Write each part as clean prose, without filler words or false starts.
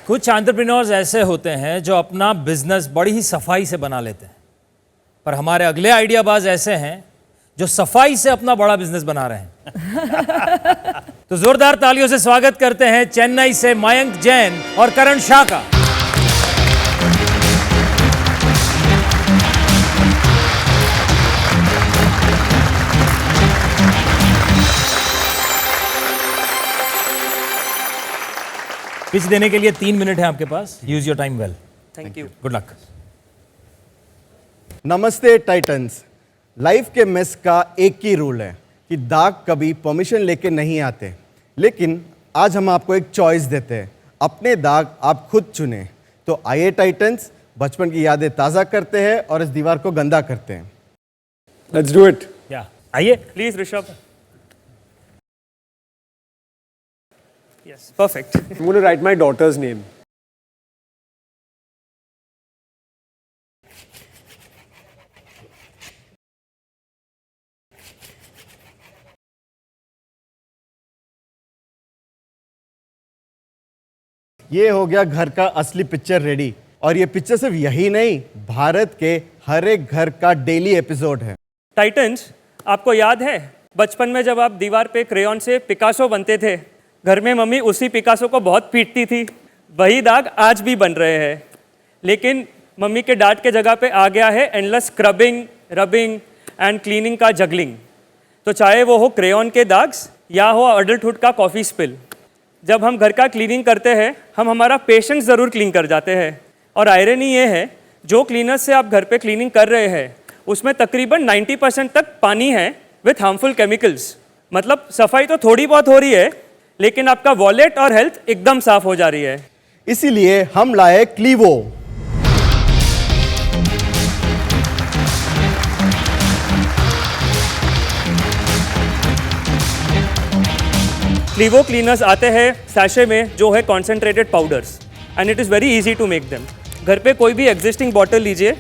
कुछ एंटरप्रेन्योर्स ऐसे होते हैं जो अपना बिजनेस बड़ी ही सफाई से बना लेते हैं, पर हमारे अगले आइडियाबाज ऐसे हैं जो सफाई से अपना बड़ा बिजनेस बना रहे हैं। तो जोरदार तालियों से स्वागत करते हैं चेन्नई से मयंक जैन और करण शाह का। पिच देने के लिए 3 मिनट है आपके पास। Use your time well. Thank you. Good luck. नमस्ते टाइटन्स। लाइफ के मेस का एक ही रूल है कि दाग कभी परमिशन लेके नहीं आते, लेकिन आज हम आपको एक चॉइस देते हैं। अपने दाग आप खुद चुने। तो आइए टाइटन्स, बचपन की यादें ताज़ा करते हैं और इस दीवार को गंदा करते हैं। Let's do it. या आइए please Rishabh. Yes, perfect. I want to write my daughter's name. ये हो गया घर का असली पिक्चर रेडी। और ये पिक्चर सिर्फ यही नहीं, भारत के हर एक घर का डेली एपिसोड है। टाइटन्स, आपको याद है बचपन में जब आप दीवार पे क्रेयॉन से पिकासो बनते थे, घर में मम्मी उसी पिकासो को बहुत पीटती थी। वही दाग आज भी बन रहे हैं, लेकिन मम्मी के डांट के जगह पे आ गया है endless scrubbing, rubbing and cleaning का जगलिंग। तो चाहे वो हो क्रेयॉन के दाग्स या हो अडल्टहुड का कॉफ़ी स्पिल, जब हम घर का क्लीनिंग करते हैं हम हमारा पेशेंस ज़रूर क्लीन कर जाते हैं। और आयरनी ये है, जो क्लीनर से आप घर पे क्लीनिंग कर रहे हैं उसमें तकरीबन 90% तक पानी है विथ हार्मफुल केमिकल्स। मतलब सफाई तो थोड़ी बहुत हो रही है, लेकिन आपका वॉलेट और हेल्थ एकदम साफ हो जा रही है। इसीलिए हम लाए क्लीवो। क्लीवो क्लीनर्स आते हैं सैशे में जो है concentrated powders, and it is very easy to make them. घर पे कोई भी एग्जिस्टिंग बॉटल लीजिए,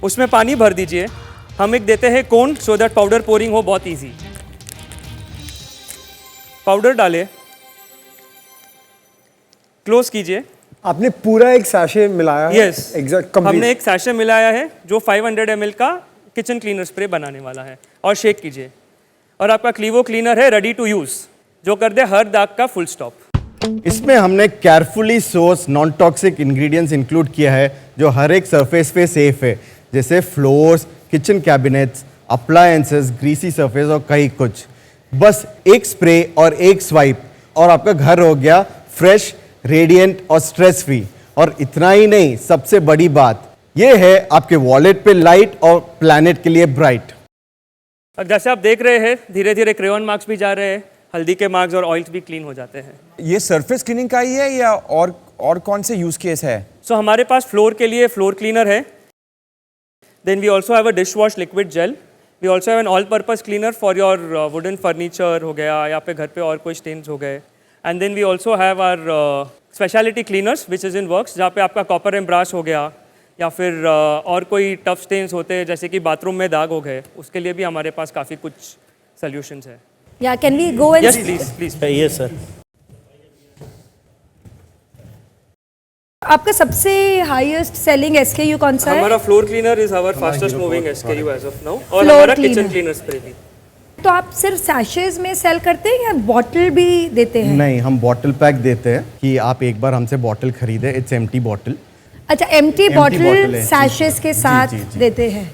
उसमें पानी भर दीजिए, हम एक देते हैं कोन सो दैट पाउडर पोरिंग हो बहुत इजी। पाउडर डालें, क्लोज कीजिए। आपने पूरा एक सैशे मिलाया है? Yes, exact. हमने एक सैशे मिलाया है जो 500 ml का किचन क्लीनर स्प्रे बनाने वाला है, और शेक कीजिए और आपका क्लीवो क्लीनर है रेडी टू यूज़, जो कर दे हर दाग का फुल स्टॉप। इसमें हमने carefully source non toxic ingredients include किया है जो हर एक सरफेस पे सेफ है, जैसे floors, kitchen cabinets, appliances, greasy surface और कई कुछ। बस एक स्प्रे और एक स्वाइप और आपका घर हो गया फ्रेश, रेडिएंट और स्ट्रेस फ्री। और इतना ही नहीं, सबसे बड़ी बात ये है आपके वॉलेट पे लाइट और प्लैनेट के लिए ब्राइट। और जैसे आप देख रहे हैं धीरे धीरे क्रेयॉन मार्क्स भी जा रहे हैं, हल्दी के मार्क्स और ऑयल्स भी क्लीन हो जाते हैं। ये सरफेस क्लीनिंग का ही है या और कौन से यूज केस है? सो हमारे पास फ्लोर के लिए फ्लोर क्लीनर है, then we also have a dish wash liquid gel, we also have an all purpose cleaner for your wooden furniture हो गया या पे घर पे और कोई स्टेन्स हो गए, and then we also have our speciality cleaners which is in works, जहाँ पे आपका कॉपर एंड ब्रास हो गया या फिर और कोई टफ स्टेन्स होते हैं जैसे कि बाथरूम में दाग हो गए, उसके लिए भी हमारे पास काफ़ी कुछ सोल्यूशंस है। Yeah, can we go and Yes, please. yes sir। आपका सबसे हाईएस्ट सेलिंग SKU कौन सा है? हमारा floor cleaner is our fastest moving SKU as of now, और Floor हमारा cleaner. किचन क्लीनर स्प्रे भी। तो आप सिर्फ सैशेज में सेल करते हैं या बॉटल भी देते हैं? नहीं, हम बॉटल पैक देते हैं कि आप एक बार हमसे बॉटल खरीदे। It's empty bottle. अच्छा, एम्प्टी bottle बॉटल है। सैशेज के साथ जी। देते हैं।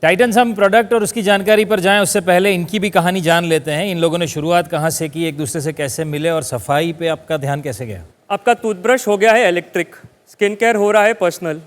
टाइटन्स, हम प्रोडक्ट और उसकी जानकारी पर जाएं उससे पहले इनकी भी कहानी जान लेते हैं। इन लोगों ने शुरुआत कहाँ से की, एक दूसरे से कैसे मिले और सफाई पे आपका ध्यान कैसे गया? आपका टूथब्रश हो गया है इलेक्ट्रिक, स्किन केयर हो रहा है पर्सनल,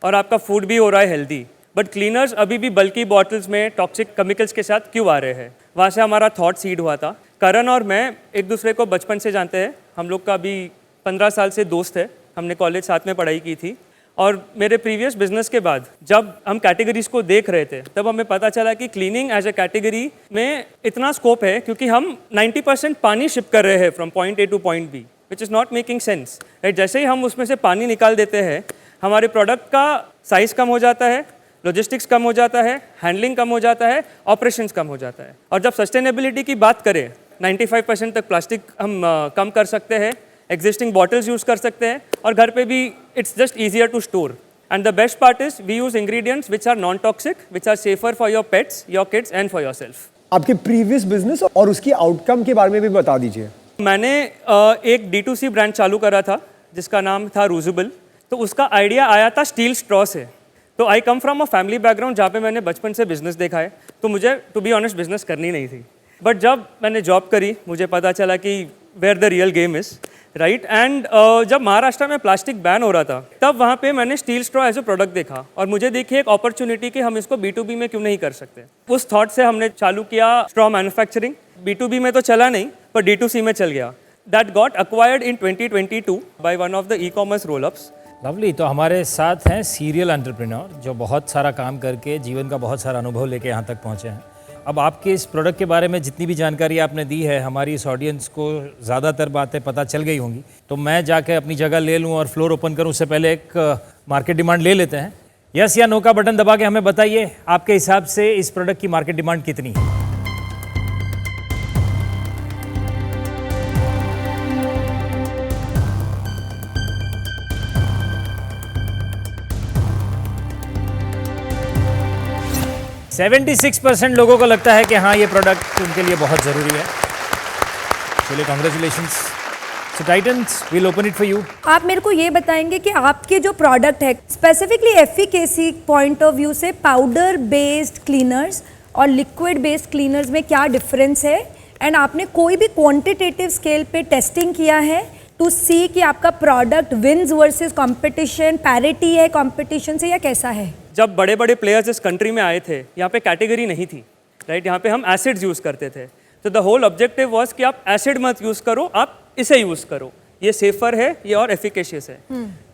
और आपका फूड भी हो रहा है हेल्दी, बट क्लीनर्स अभी भी बल्कि बॉटल्स में टॉक्सिक केमिकल्स के साथ क्यों आ रहे हैं? वहाँ से हमारा थॉट सीड हुआ था। करण और मैं एक दूसरे को बचपन से जानते हैं, हम लोग का अभी 15 साल से दोस्त है, हमने कॉलेज साथ में पढ़ाई की थी। और मेरे प्रीवियस बिजनेस के बाद जब हम कैटेगरीज को देख रहे थे तब हमें पता चला कि क्लीनिंग एज ए कैटेगरी में इतना स्कोप है, क्योंकि हम 90% पानी शिप कर रहे हैं from point A to point B, which is not making sense, right? जैसे ही हम उसमें से पानी निकाल देते हैं हमारे प्रोडक्ट का साइज़ कम हो जाता है, लॉजिस्टिक्स कम हो जाता है, हैंडलिंग कम हो जाता है, ऑपरेशंस कम हो जाता है। और जब सस्टेनेबिलिटी की बात करें 95% तक प्लास्टिक हम कम कर सकते हैं, एग्जिस्टिंग बॉटल्स यूज़ कर सकते हैं, और घर पे भी it's just easier to store. And the best part is we use ingredients which are non toxic, which are safer for your pets, your kids and for your self. आपके previous business और उसकी outcome के बारे में भी बता दीजिए. मैंने एक D2C ब्रांड चालू करा था जिसका नाम था रूजेबल. तो उसका आइडिया आया था स्टील स्ट्रॉ से. तो I come from a family background जहाँ पे मैंने बचपन से बिजनेस देखा है, तो मुझे टू बी ऑनेस्ट बिजनेस करनी नहीं थी. बट जब मैंने जॉब करी मुझे पता चला कि where the real game is, right. And जब महाराष्ट्र में प्लास्टिक बैन हो रहा था तब वहाँ पे मैंने steel straw as a product देखा और मुझे देखी एक अपॉर्चुनिटी कि हम इसको B2B में क्यों नहीं कर सकते. उस थॉट से हमने चालू किया स्ट्रॉ मैन्युफैक्चरिंग. B2B में तो चला नहीं पर D2C में चल गया. That got acquired in 2022 by one of the e-commerce roll-ups. Lovely. तो हमारे साथ हैं सीरियल एंटरप्रेन्योर जो बहुत सारा काम करके जीवन का बहुत सारा अनुभव लेके यहाँ तक पहुँचे हैं. अब आपके इस प्रोडक्ट के बारे में जितनी भी जानकारी आपने दी है हमारी इस ऑडियंस को ज़्यादातर बातें पता चल गई होंगी. तो मैं जाके अपनी जगह ले लूँ और फ्लोर ओपन करूँ उससे पहले एक मार्केट डिमांड ले लेते हैं. यस या नो का बटन दबा के हमें बताइए आपके हिसाब से इस प्रोडक्ट की मार्केट डिमांड कितनी है. %76% लोगों को लगता है कि हाँ ये प्रोडक्ट उनके लिए बहुत ज़रूरी है. चलिए congratulations. So titans will open it for you. आप मेरे को ये बताएंगे कि आपके जो प्रोडक्ट है specifically efficacy point of view से पाउडर बेस्ड क्लीनर्स और लिक्विड बेस्ड क्लीनर्स में क्या डिफरेंस है, एंड आपने कोई भी क्वांटिटेटिव स्केल पे टेस्टिंग किया है टू सी कि आपका product wins versus competition, parity है कंपटीशन से या कैसा है. जब बड़े बड़े प्लेयर्स इस कंट्री में आए थे यहाँ पे कैटेगरी नहीं थी, राइट. यहाँ पे हम एसिड्स यूज़ करते थे. तो द होल ऑब्जेक्टिव वाज कि आप एसिड मत यूज़ करो, आप इसे यूज़ करो, ये सेफर है, ये और एफिकेशियस है.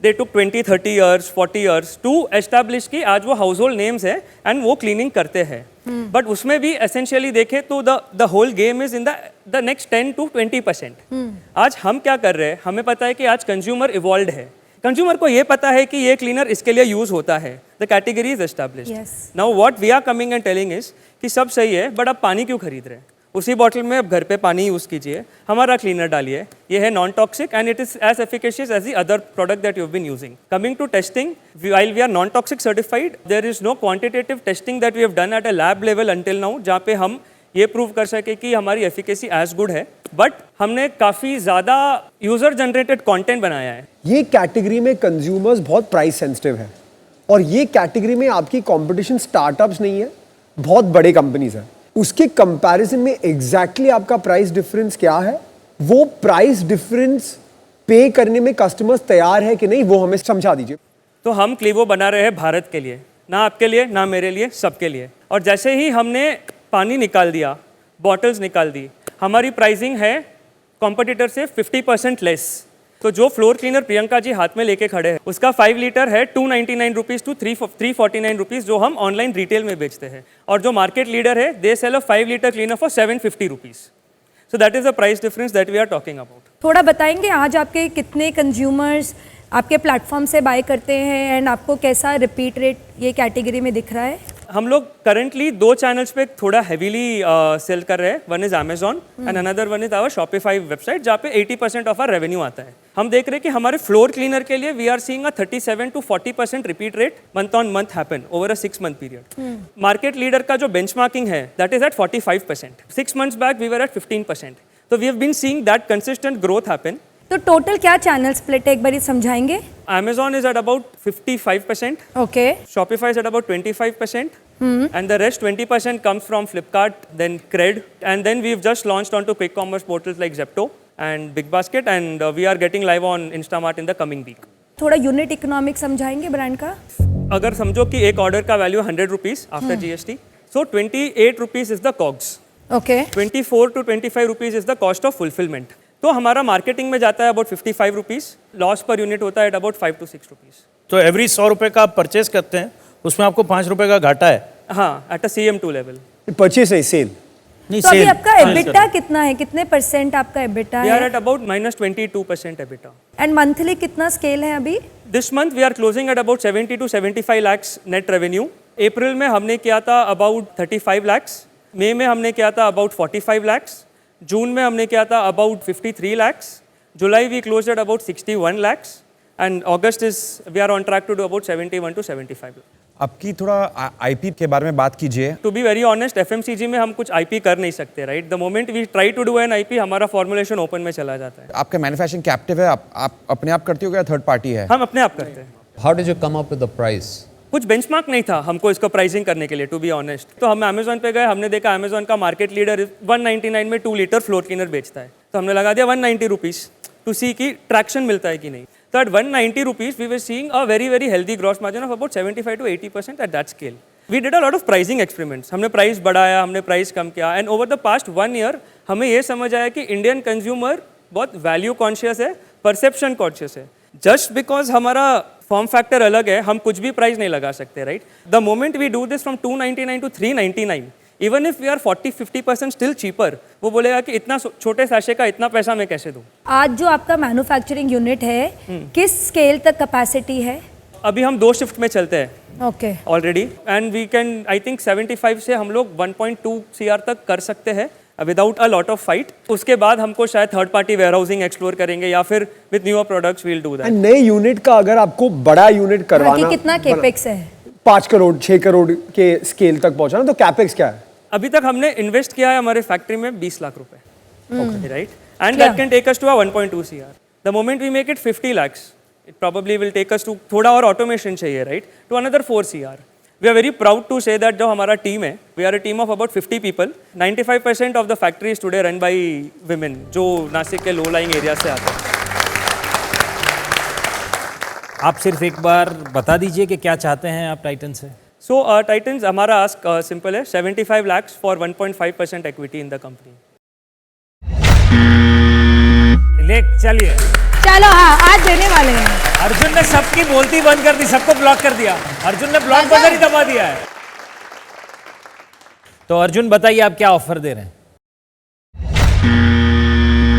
They took 20-30 years 40 years to establish कि आज वो हाउस होल्ड नेम्स है एंड वो क्लीनिंग करते हैं. बट उसमें भी एसेंशियली देखें तो the whole game is in the next 10 to 20%. आज हम क्या कर रहे हैं, हमें पता है कि आज कंज्यूमर इवॉल्व है. कंज्यूमर को ये पता है कि ये क्लीनर इसके लिए यूज होता है. The category is established. Now what we are coming and telling is कि सब सही है बट आप पानी क्यों खरीद रहे हैं. उसी बॉटल में आप घर पे पानी यूज़ कीजिए, हमारा क्लीनर डालिए, ये है non toxic and it is as efficacious as the other product that you have been using. Coming to testing, while we are non toxic certified, there is no quantitative testing that we have done at a lab level until now जहाँ पे हम ये prove कर सके कि हमारी efficacy as good है. But हमने काफ़ी ज़्यादा यूज़र जनरेटेड कंटेंट बनाया है. ये कैटेगरी में कंज्यूमर्स बहुत प्राइस सेंसिटिव है और ये कैटेगरी में आपकी कंपटीशन स्टार्टअप्स नहीं है, बहुत बड़े कंपनीज हैं. उसके कंपैरिजन में एग्जैक्टली आपका प्राइस डिफरेंस क्या है, वो प्राइस डिफरेंस पे करने में कस्टमर्स तैयार है कि नहीं, वो हमें समझा दीजिए. तो हम क्लीवो बना रहे हैं भारत के लिए, ना आपके लिए ना मेरे लिए, सबके लिए. और जैसे ही हमने पानी निकाल दिया, बॉटल्स निकाल दी, हमारी प्राइसिंग है कॉम्पिटिटर से 50% लेस. तो जो फ्लोर क्लीनर प्रियंका जी हाथ में लेके खड़े हैं उसका 5 लीटर है 299 रुपीज़ टू 349 रुपीज़ जो हम ऑनलाइन रिटेल में बेचते हैं. और जो मार्केट लीडर है they sell a 5 litre cleaner for 750 rupees. So that is the price difference that we are talking about. थोड़ा बताएंगे आज आपके कितने कंज्यूमर्स आपके प्लेटफॉर्म से बाय करते हैं एंड आपको कैसा रिपीट रेट ये कैटेगरी में दिख रहा है. हम लोग करंटली 2 चैनल्स पे थोड़ा हैवीली सेल कर रहे हैं. One is Amazon and another one is our Shopify website जहाँ पे 80% ऑफ आवर रेवेन्यू आता है. हम देख रहे हैं कि हमारे फ्लोर क्लीनर के लिए we are seeing a 37 to 40% repeat rate month on month happen over a 6 month period. Market leader का जो बेंचमार्किंग है that is at 45%. 6 months back we were at 15%. तो we have been seeing that consistent growth happen. तो total क्या channel split है एक बार समझाएंगे. Amazon is at about 55%. Okay. Shopify is at about 25%. And the rest 20% comes from Flipkart, then Cred, and then we've just launched onto quick commerce portals like Zepto and BigBasket, and we are getting live on Instamart in the coming week. थोड़ा unit economic समझाएंगे brand का. अगर समझो कि एक order का value 100 rupees after GST, so 28 rupees is the COGS. Okay. 24 to 25 rupees is the cost of fulfilment. तो हमारा मार्केटिंग में जाता है about 55 rupees, loss per unit होता है अबाउट 5 to 6 रुपीज़. तो एवरी 100 रुपये का आप परचेस करते हैं उसमें आपको 5 रुपये का घाटा है. हाँ, at a CM2 level. Purchase है सेल. नहीं तो अभी सेल. आपका एबिटा कितना है, कितने परसेंट आपका एबिटा वी आर है at about -22% EBITDA. And monthly कितना स्केल है अभी. This month we are closing at about 70 to 75 lakhs net revenue. April में हमने किया था अबाउट 35 lakhs. मई में हमने किया था अबाउट 45 lakhs. जून में हमने किया था about 53 lakhs, July we close at about 61 lakhs and August is we are on track to do about 71 to 75 lakhs. आपकी थोड़ा आईपी के बारे में बात कीजिए। To be very honest, FMCG में हम कुछ आईपी कर नहीं सकते, right? The moment we try to do an IP, हमारा फॉर्मुलेशन ओपन में चला जाता है. आपका मैन्युफैक्चरिंग कैप्टिव है, आप अपने आप करते हो या थर्ड पार्टी है? हम अपने आप करते हैं. How did you come up with the price? कुछ बेंचमार्क नहीं था हमको इसको प्राइसिंग करने के लिए, टू बी ऑनेस्ट. तो हम अमेजोन पे गए, हमने देखा अमेजोन का मार्केट लीडर 199 में 2 लीटर फ्लोर क्लीनर बेचता है, तो हमने लगा दिया 190 रुपीज़ टू सी की ट्रैक्शन मिलता है कि नहीं. So at 190 rupees, we were seeing a very, very healthy gross margin of about 75 to 80% at that scale. We did a lot of pricing experiments. हमने प्राइस बढ़ाया, हमने प्राइस कम किया, and over the past 1 year, हमें ये समझ आया कि Indian consumer बहुत वैल्यू कॉन्शियस है, परसेप्शन कॉन्शियस है. जस्ट बिकॉज हमारा फॉर्म फैक्टर अलग है, हम कुछ भी प्राइस नहीं लगा सकते, right? The moment we do this from 299 to 399, even if we are 40-50% still cheaper, वो बोलेगा कि इतना छोटे सैशे का इतना पैसा मैं कैसे दूं. आज जो आपका मैन्युफैक्चरिंग यूनिट है किस स्केल तक कैपेसिटी है? अभी हम 2 शिफ्ट में चलते हैं okay. Already, and we can I think 75 से हम लोग 1.2 CR तक कर सकते हैं without a lot of fight. उसके बाद हमको शायद थर्ड पार्टी वेयरहाउसिंग एक्सप्लोर करेंगे या फिर with newer products we'll do that. And नए यूनिट का अगर आपको बड़ा यूनिट करवाना, कितना केपेक्स है? 5 करोड़ 6 करोड़ के स्केल तक पहुंचाना, तो कैपेक्स क्या है? अभी तक हमने इन्वेस्ट किया है हमारे फैक्ट्री में 20 लाख रुपए, right? And that can take us to 1.2 CR. The moment we make it 50 lakhs, it probably will take us to, थोड़ा और ऑटोमेशन चाहिए, right, to another 4 CR. We are very proud to say that जो हमारा team है, we are a team of about 50 people. 95% of the factory is today run by women, जो नासिक के low lying area से आते हैं. आप सिर्फ एक बार बता दीजिए कि क्या चाहते हैं आप टाइटन से. सो टाइटन्स हमारा आस्क सिंपल है, 75 lakhs for 1.5% equity in the company. ले चलिए. चलो हाँ, आज देने वाले हैं. अर्जुन ने सबकी बोलती बंद कर दी, सबको ब्लॉक कर दिया. अर्जुन ने ब्लॉक बटन ही दबा दिया है. तो अर्जुन बताइए आप क्या ऑफर दे रहे हैं?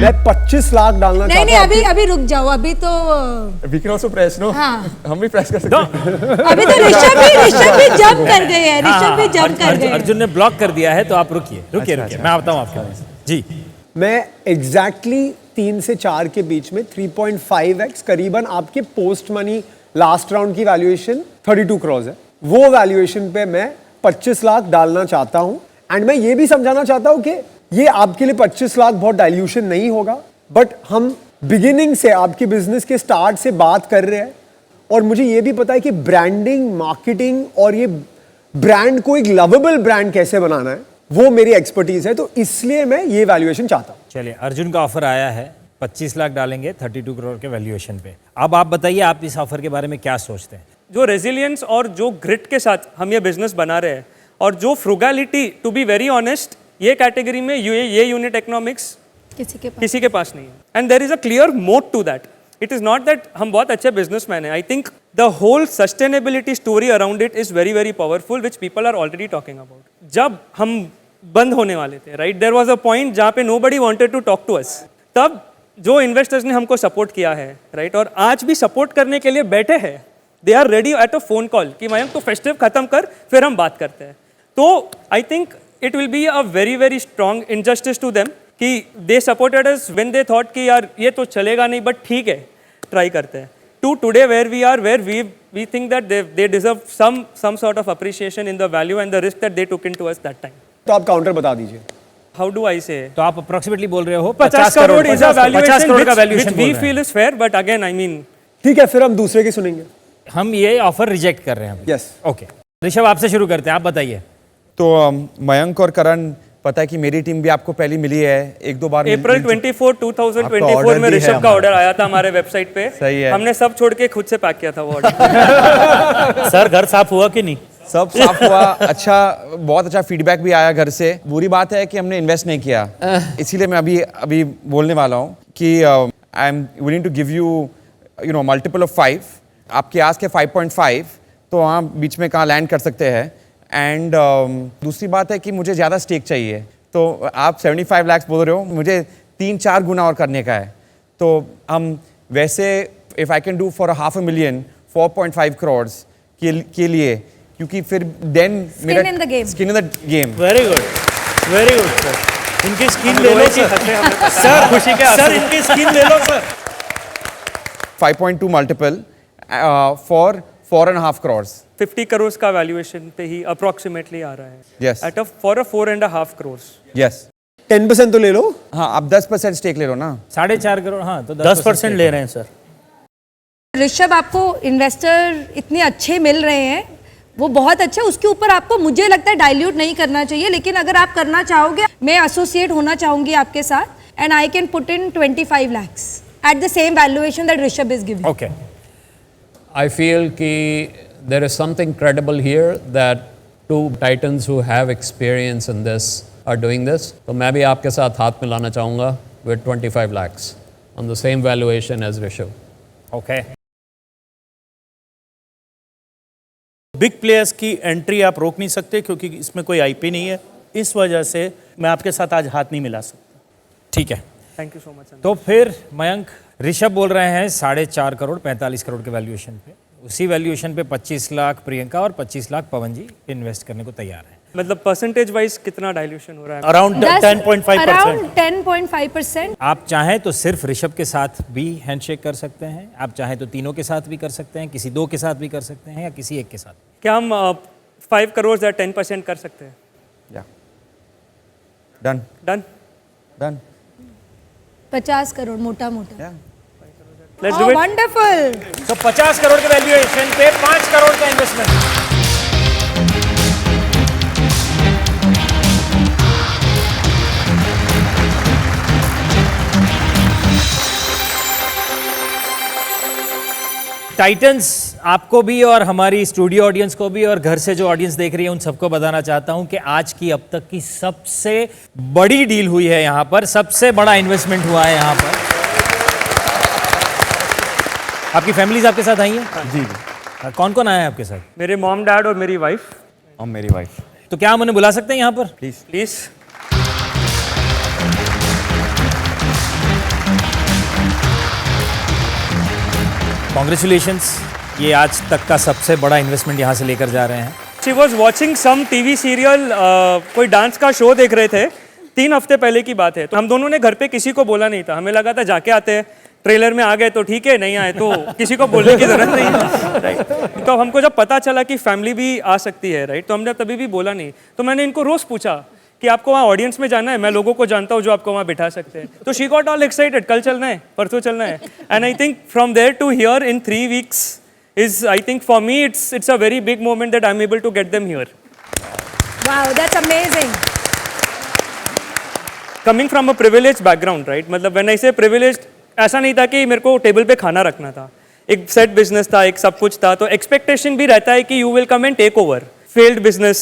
मैं 25 लाख डालना नहीं चाहता नहीं, हूं. अभी रुक जाओ. अभी तो we can also press, no? हाँ. हम भी प्रेस कर सकते हैं। अभी तो ऋषभ भी जंप कर गए हैं. ऋषभ भी जंप कर गए. अर्जुन ने ब्लॉक कर दिया है, तो आप रुकिए रुकिए रुकिए, मैं बताऊं आपको. जी, मैं एग्जैक्टली 3 से 4 के बीच में 3.5x करीबन आपके पोस्ट मनी लास्ट राउंड की वैल्यूएशन 32 करोड़ है, वो वैल्यूएशन पे मैं 25 लाख डालना चाहता हूं. एंड मैं ये भी समझाना चाहता हूं कि ये आपके लिए 25 लाख बहुत डाइल्यूशन नहीं होगा, बट हम बिगिनिंग से आपके बिजनेस के स्टार्ट से बात कर रहे हैं, और मुझे ये भी पता है कि ब्रांडिंग, मार्केटिंग और ये ब्रांड को एक लवेबल ब्रांड कैसे बनाना है, वो मेरी एक्सपर्टीज है. तो इसलिए मैं ये वैल्यूएशन चाहता हूँ. चलिए, अर्जुन का ऑफर आया है, 25 लाख डालेंगे 32 करोड़ के वैल्यूएशन पे. अब आप बताइए आप इस ऑफर के बारे में क्या सोचते हैं? जो रेजिलियंस और जो ग्रिट के साथ हम ये बिजनेस बना रहे हैं, और जो frugality, to be very honest, ये कैटेगरी में ये यूनिट इकोनॉमिक्स किसी के पास नहीं है. And there is a clear moat to that. It is not that हम बहुत अच्छे बिजनेसमैन हैं. I think the whole sustainability story around it is very very powerful, which people are already talking about. जब हम बंद होने वाले थे, right, there was a point जहाँ पे nobody wanted to talk to us. तब जो इन्वेस्टर्स ने हमको सपोर्ट किया है, राइट, और आज भी सपोर्ट करने के लिए बैठे हैं, they are ready at a phone call कि मयंक तो फेस्टिव खत्म कर, फिर हम बात करते हैं. तो I think it will be a very very strong injustice to them कि they supported us when they thought कि यार ये तो चलेगा नहीं, but ठीक है, ट्राई करते हैं. To today where we are, where we think that they deserve some sort of appreciation in the value and the risk that they took into us that time. तो आप काउंटर बता दीजिए. How do I say? तो आप approximately बोल रहे हो 50 crore is a 50 crore का valuation which we valuation. feel is fair, but again I mean. ठीक है, फिर हम दूसरे की सुनेंगे. हम ये ऑफर रिजेक्ट कर रहे हैं. Yes. ओके, ऋषभ आपसे शुरू करते हैं, आप बताइए. तो मयंक और करण, पता है कि मेरी टीम भी आपको पहले मिली है, 1-2 बार अप्रैल 24, 2024 order में भी है ऋषभ का ऑर्डर आया था हमारे वेबसाइट पे. सही है. हमने सब छोड़ के खुद से पैक किया था वो ऑर्डर. सर घर साफ हुआ कि नहीं? सब साफ हुआ. अच्छा, बहुत अच्छा फीडबैक भी आया घर से. बुरी बात है कि हमने इन्वेस्ट नहीं किया, इसीलिए मैं अभी बोलने वाला हूँ कि I am willing to give you no multiple of 5. आपके आस के 5.5, तो वहाँ बीच में कहाँ लैंड कर सकते हैं. एंड दूसरी बात है कि मुझे ज़्यादा स्टेक चाहिए. तो आप 75 लाख बोल रहे हो, मुझे 3-4 गुना और करने का है. तो हम वैसे if I can do for 500,000 4.5 crore के लिए, क्योंकि फिर then Skin in the game. Skin in the game. Very good sir. इनकी स्कीम ले लो सर। सर खुशी के सर इनकी स्कीम ले लो sir. 5.2 multiple for 4.5 crores. 50 crores का वैल्यूएशन पे ही अप्रोक्सीमेटली आ रहा है। Yes. At for a 4.5 crores। Yes. 10% तो ले लो। हाँ आप 10% स्टेक ले लो ना। 4.5 करोड़, हाँ तो 10% ले रहे हैं सर। ऋषभ, आपको इन्वेस्टर इतने अच्छे मिल रहे हैं, वो बहुत अच्छा, उसके ऊपर आपको मुझे लगता है डाइल्यूट नहीं करना चाहिए, लेकिन अगर आप करना चाहोगे मैं एसोसिएट होना चाहूंगी आपके साथ and I can put in 25 lakhs at the same valuation that Rishabh is giving. Okay. I feel कि there is something credible here that two titans who have experience in this are doing this. तो मैं भी आपके साथ हाथ मिलाना चाहूँगा with 25 lakhs on the same valuation as Rishabh. Okay. Big players की एंट्री आप रोक नहीं सकते क्योंकि इसमें कोई आईपी नहीं है। इस वजह से मैं आपके साथ आज हाथ नहीं मिला सकता। ठीक है, थैंक यू सो मच। तो फिर मयंक, ऋषभ बोल रहे हैं 4.5 करोड़ 45 करोड़ के वैल्यूएशन पे, उसी वैल्यूएशन पे 25 लाख प्रियंका और 25 लाख पवन जी इन्वेस्ट करने को तैयार हैं। मतलब परसेंटेज वाइज कितना डाइल्यूशन हो रहा है? अराउंड 10.5%। Around 10.5%. आप चाहें तो सिर्फ ऋषभ के साथ भी हैंडशेक कर सकते हैं, आप चाहें तो तीनों के साथ भी कर सकते हैं, किसी दो के साथ भी कर सकते हैं या किसी एक के साथ। क्या हम 5 crores या 10% कर सकते हैं? Yeah. Done. Done. Done. 50 crore मोटा मोटा। Yeah. Let's do it. Wonderful. तो 50 करोड़ के वैल्यूएशन पे 5 करोड़ का इन्वेस्टमेंट। टाइटन्स, आपको भी और हमारी स्टूडियो ऑडियंस को भी और घर से जो ऑडियंस देख रही है उन सबको बताना चाहता हूं कि आज की अब तक की सबसे बड़ी डील हुई है यहां पर, सबसे बड़ा इन्वेस्टमेंट हुआ है यहां पर। आपकी फैमिलीज आपके साथ आई हैं? जी जी। कौन कौन आया है आपके साथ? मेरे मॉम डैड और मेरी वाइफ। और मेरी वाइफ। तो क्या हम उन्हें बुला सकते हैं यहां पर? प्लीज। प्लीज। कॉन्ग्रेचुलेशंस, ये आज तक का सबसे बड़ा इन्वेस्टमेंट यहाँ से लेकर जा रहे हैं। She was watching some TV serial, कोई डांस का शो देख रहे थे, 3 हफ्ते पहले की बात है। तो हम दोनों ने घर पे किसी को बोला नहीं था, हमें लगा था जाके आते हैं, ट्रेलर में आ गए तो ठीक है, नहीं आए तो किसी को बोलने की जरूरत नहीं है, राइट। तो हमको जब पता चला कि फैमिली भी आ सकती है, राइट, तो हमने तभी भी बोला नहीं। तो मैंने इनको रोज पूछा कि आपको वहाँ ऑडियंस में जाना है, मैं लोगों को जानता हूँ जो आपको वहाँ बिठा सकते हैं। तो शी गॉट ऑल एक्साइटेड, कल चलना है, परसों चलना है। And I think from there to here in 3 weeks is, I think for me it's a very big moment that I'm able to get them here. Wow, that's amazing. Coming from a privileged background, right? मतलब when I say privileged, ऐसा नहीं था कि मेरे को table पे खाना रखना था, एक सेट बिजनेस था, एक सब कुछ था, तो एक्सपेक्टेशन भी रहता है कि you will come and take over. Failed business,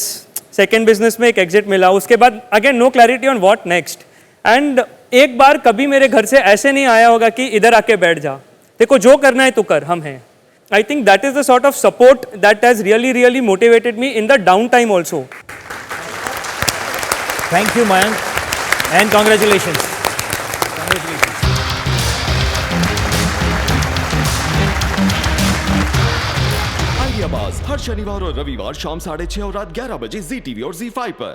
second business में एक एग्जिट मिला, उसके बाद again no clarity on what next. And एक बार कभी मेरे घर से ऐसे नहीं आया होगा कि इधर आके बैठ जा, देखो जो करना है तो कर, हम हैं। I think that is the sort of support that has really motivated me in the downtime also. Thank you, Mayank, and congratulations. आइडियाबाज हर शनिवार और रविवार शाम 6:30 और रात 11 बजे ZTV और ZEE5 पर।